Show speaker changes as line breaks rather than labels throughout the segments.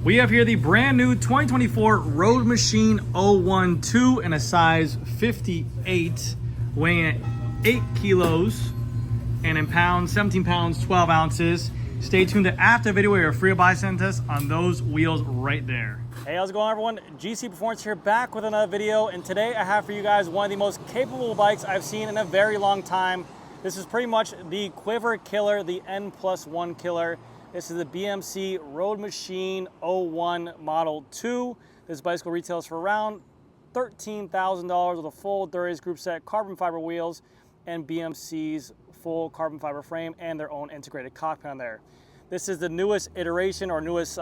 We have here the brand new 2024 Road Machine 012 in a size 58, weighing at 8 kilos, and in pounds, 17 pounds, 12 ounces. Stay tuned to after video where you're free to buy send test on those wheels right there. Hey, how's it going, everyone? GC Performance here, back with another video, and today I have for you guys one of the most capable bikes I've seen in a very long time. This is pretty much the Quiver Killer, the N+1 Killer. This is the BMC Road Machine 01 Model 2. This bicycle retails for around $13,000 with a full Dura-Ace group set, carbon fiber wheels, and BMC's full carbon fiber frame and their own integrated cockpit on there. This is the newest iteration or newest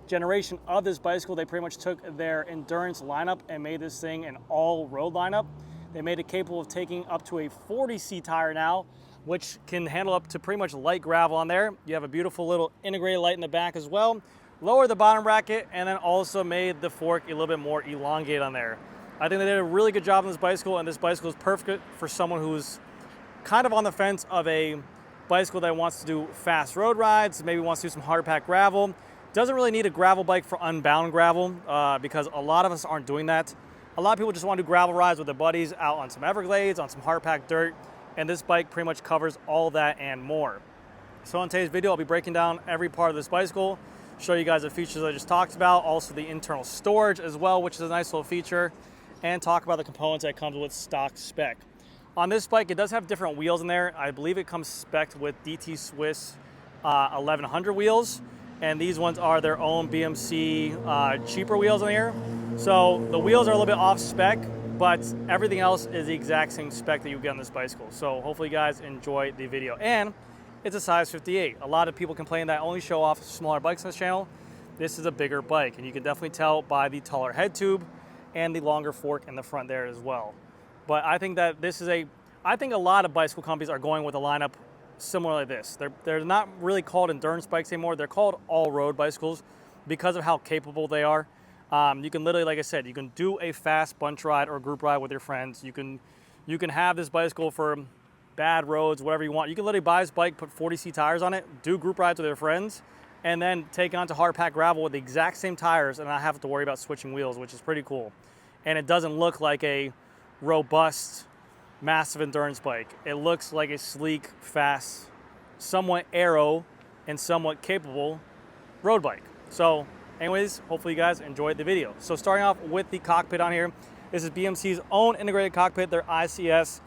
generation of this bicycle. They pretty much took their endurance lineup and made this thing an all-road lineup. They made it capable of taking up to a 40C tire now, which can handle up to pretty much light gravel on there. You have a beautiful little integrated light in the back as well. Lower the bottom bracket, and then also made the fork a little bit more elongated on there. I think they did a really good job on this bicycle, and this bicycle is perfect for someone who's kind of on the fence of a bicycle that wants to do fast road rides, maybe wants to do some hard pack gravel. Doesn't really need a gravel bike for unbound gravel because a lot of us aren't doing that. A lot of people just want to do gravel rides with their buddies out on some Everglades, on some hard pack dirt. And this bike pretty much covers all that and more. So in today's video, I'll be breaking down every part of this bicycle, show you guys the features I just talked about, also the internal storage as well, which is a nice little feature, and talk about the components that comes with stock spec. On this bike, it does have different wheels in there. I believe it comes spec'd with DT Swiss 1100 wheels, and these ones are their own BMC cheaper wheels in here. So the wheels are a little bit off spec, but everything else is the exact same spec that you get on this bicycle. So hopefully you guys enjoy the video. And it's a size 58. A lot of people complain that I only show off smaller bikes on this channel. This is a bigger bike, and you can definitely tell by the taller head tube and the longer fork in the front there as well. But I think that this is I think a lot of bicycle companies are going with a lineup similar like this. They're not really called endurance bikes anymore. They're called all-road bicycles because of how capable they are. You can literally, like I said, you can do a fast bunch ride or group ride with your friends. You can have this bicycle for bad roads, whatever you want. You can literally buy this bike, put 40C tires on it, do group rides with your friends, and then take it onto hard pack gravel with the exact same tires and not have to worry about switching wheels, which is pretty cool. And it doesn't look like a robust, massive endurance bike. It looks like a sleek, fast, somewhat aero, and somewhat capable road bike. So anyways, hopefully you guys enjoyed the video. So starting off with the cockpit on here, this is BMC's own integrated cockpit, their ICS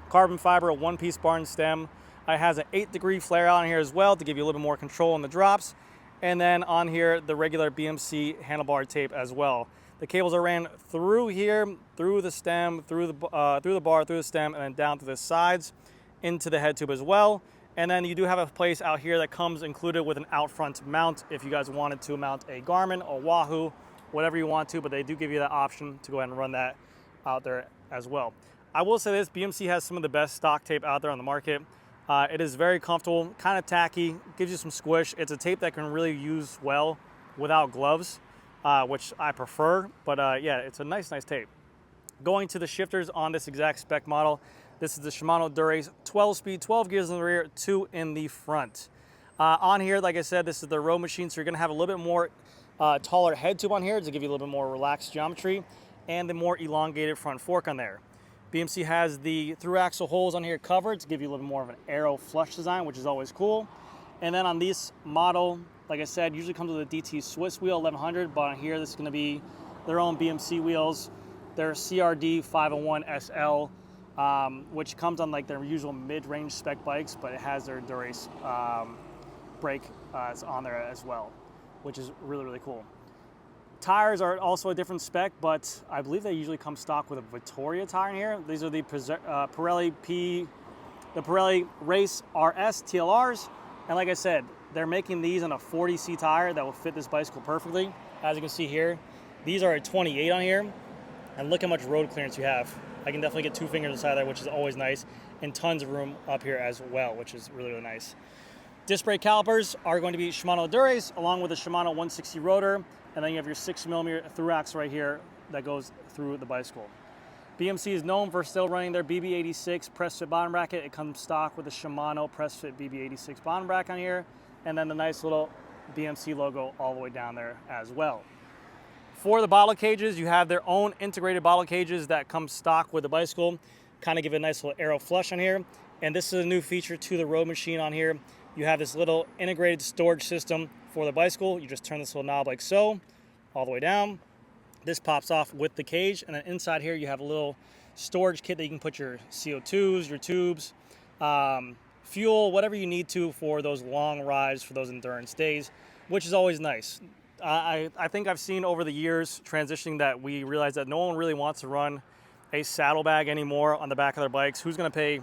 carbon fiber one-piece bar and stem. It has an 8-degree flare out on here as well to give you a little bit more control on the drops. And then on here, the regular BMC handlebar tape as well. The cables are ran through here, through the stem, through the bar, through the stem, and then down to the sides into the head tube as well. And then you do have a place out here that comes included with an out front mount if you guys wanted to mount a Garmin or Wahoo, whatever you want to, but they do give you that option to go ahead and run that out there as well. I will say this, BMC has some of the best stock tape out there on the market. It is very comfortable, kind of tacky, gives you some squish. It's a tape that can really use well without gloves, which I prefer, but yeah, it's a nice tape. Going to the shifters on this exact spec model, this is the Shimano Dura-Ace 12-speed, 12 gears in the rear, 2 in the front. On here, like I said, this is the Road Machine, so you're going to have a little bit more taller head tube on here to give you a little bit more relaxed geometry, and the more elongated front fork on there. BMC has the through axle holes on here covered to give you a little more of an aero flush design, which is always cool. And then on this model, like I said, usually comes with a DT Swiss wheel 1100, but on here this is going to be their own BMC wheels. Their CRD 501 SL, which comes on like their usual mid-range spec bikes, but it has their Dura-Ace brake on there as well, which is really cool. Tires are also a different spec, but I believe they usually come stock with a Vittoria tire in here. These are the Pirelli Race RS TLRs, and like I said, they're making these on a 40C tire that will fit this bicycle perfectly. As you can see here, these are a 28 on here, and look how much road clearance you have. I can definitely get 2 fingers inside there, which is always nice, and tons of room up here as well, which is really nice. Disc brake calipers are going to be Shimano Dura-Ace along with a Shimano 160 rotor, and then you have your 6mm through axle right here that goes through the bicycle. BMC is known for still running their BB86 press fit bottom bracket. It comes stock with a Shimano press fit BB86 bottom bracket on here, and then the nice little BMC logo all the way down there as well. For the bottle cages, you have their own integrated bottle cages that come stock with the bicycle. Kind of give it a nice little aero flush on here. And this is a new feature to the Road Machine on here. You have this little integrated storage system for the bicycle. You just turn this little knob like so, all the way down. This pops off with the cage, and then inside here you have a little storage kit that you can put your CO2s, your tubes, fuel, whatever you need to for those long rides, for those endurance days, which is always nice. I think I've seen over the years transitioning that we realize that no one really wants to run a saddlebag anymore on the back of their bikes. Who's going to pay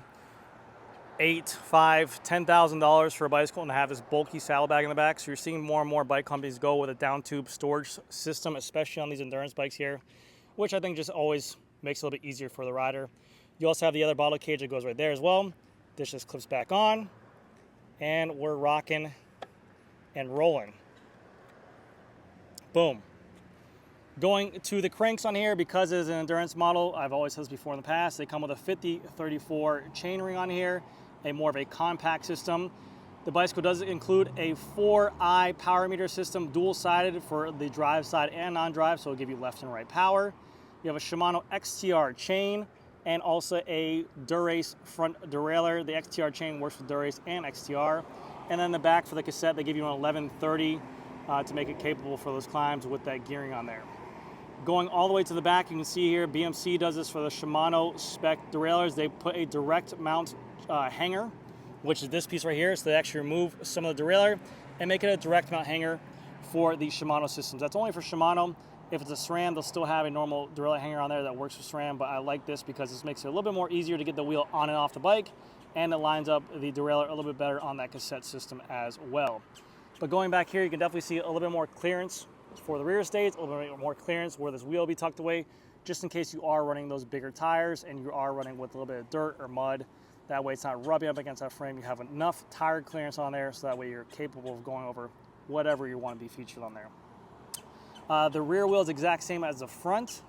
$10,000 for a bicycle and have this bulky saddlebag in the back? So you're seeing more and more bike companies go with a down tube storage system, especially on these endurance bikes here, which I think just always makes it a little bit easier for the rider. You also have the other bottle cage that goes right there as well. This just clips back on, and we're rocking and rolling. Boom. Going to the cranks on here, because it's an endurance model, I've always said this before in the past, they come with a 50-34 chainring on here, a more of a compact system. The bicycle does include a 4i power meter system, dual-sided for the drive side and non-drive, so it'll give you left and right power. You have a Shimano XTR chain and also a Durace front derailleur. The XTR chain works with Durace and XTR. And then the back for the cassette, they give you an 1130 to make it capable for those climbs with that gearing on there. Going all the way to the back, you can see here, BMC does this for the Shimano spec derailleurs. They put a direct mount hanger, which is this piece right here. So they actually remove some of the derailleur and make it a direct mount hanger for the Shimano systems. That's only for Shimano. If it's a SRAM, they'll still have a normal derailleur hanger on there that works for SRAM, but I like this because this makes it a little bit more easier to get the wheel on and off the bit, and it lines up the derailleur a little bit better on that cassette system as well. But going back here, you can definitely see a little bit more clearance for the rear states, a little bit more clearance where this wheel will be tucked away, just in case you are running those bigger tires and you are running with a little bit of dirt or mud. That way it's not rubbing up against that frame. You have enough tire clearance on there so that way you're capable of going over whatever you want to be featured on there. The rear wheel is exact same as the front.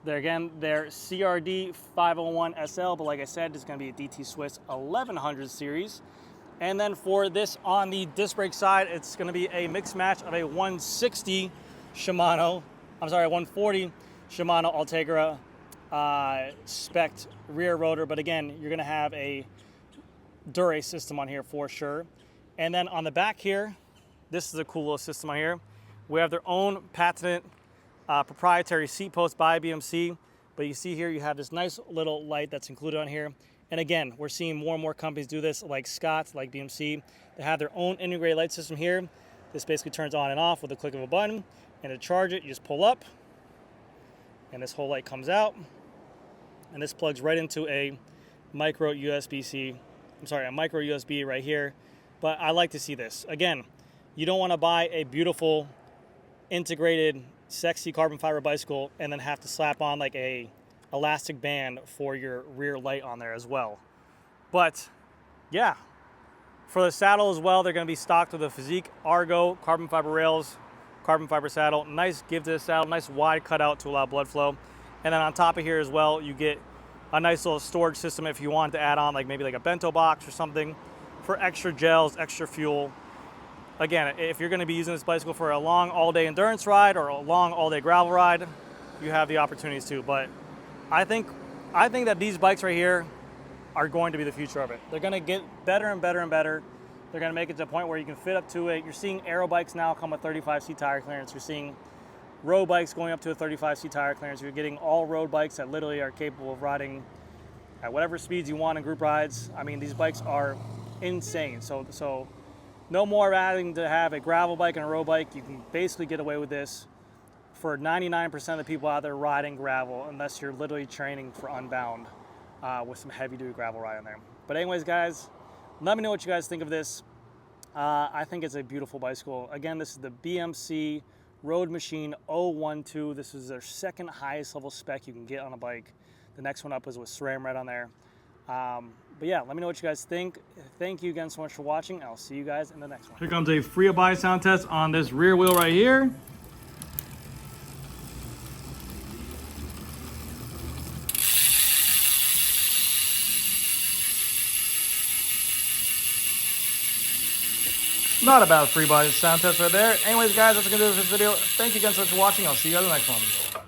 They're CRD 501 SL, but like I said, it's going to be a DT Swiss 1100 series. And then for this on the disc brake side, it's going to be a mixed match of a 140 Shimano Ultegra spec rear rotor. But again, you're going to have a Durace system on here for sure. And then on the back here, this is a cool little system on here. We have their own patented proprietary seat post by BMC. But you see here, you have this nice little light that's included on here. And again, we're seeing more and more companies do this, like Scott, like BMC. They have their own integrated light system here. This basically turns on and off with a click of a button. And to charge it, you just pull up, and this whole light comes out. And this plugs right into a micro USB right here. But I like to see this. Again, you don't want to buy a beautiful, integrated, sexy carbon fiber bicycle and then have to slap on like a elastic band for your rear light on there as well. But yeah, for the saddle as well, they're going to be stocked with a Physique Argo carbon fiber rails, carbon fiber saddle, nice give to the saddle, nice wide cutout to allow blood flow. And then on top of here as well, you get a nice little storage system if you want to add on maybe like a bento box or something for extra gels, extra fuel. Again, if you're going to be using this bicycle for a long all-day endurance ride or a long all-day gravel ride, you have the opportunities too. But I think that these bikes right here are going to be the future of it. They're going to get better and better and better. They're going to make it to a point where you can fit up to it. You're seeing aero bikes now come with 35C tire clearance. You're seeing road bikes going up to a 35C tire clearance. You're getting all road bikes that literally are capable of riding at whatever speeds you want in group rides. I mean, these bikes are insane. So no more having to have a gravel bike and a road bike. You can basically get away with this for 99% of the people out there riding gravel, unless you're literally training for Unbound with some heavy-duty gravel ride in there. But anyways, guys, let me know what you guys think of this. I think it's a beautiful bicycle. Again, this is the BMC Road Machine 012. This is their second highest level spec you can get on a bike. The next one up is with SRAM right on there. But yeah, let me know what you guys think. Thank you again so much for watching. I'll see you guys in the next one. Here comes a free buy sound test on this rear wheel right here. Not a bad free body sound test right there. Anyways, guys, that's gonna do it for this video. Thank you again so much for watching. I'll see you guys in the next one.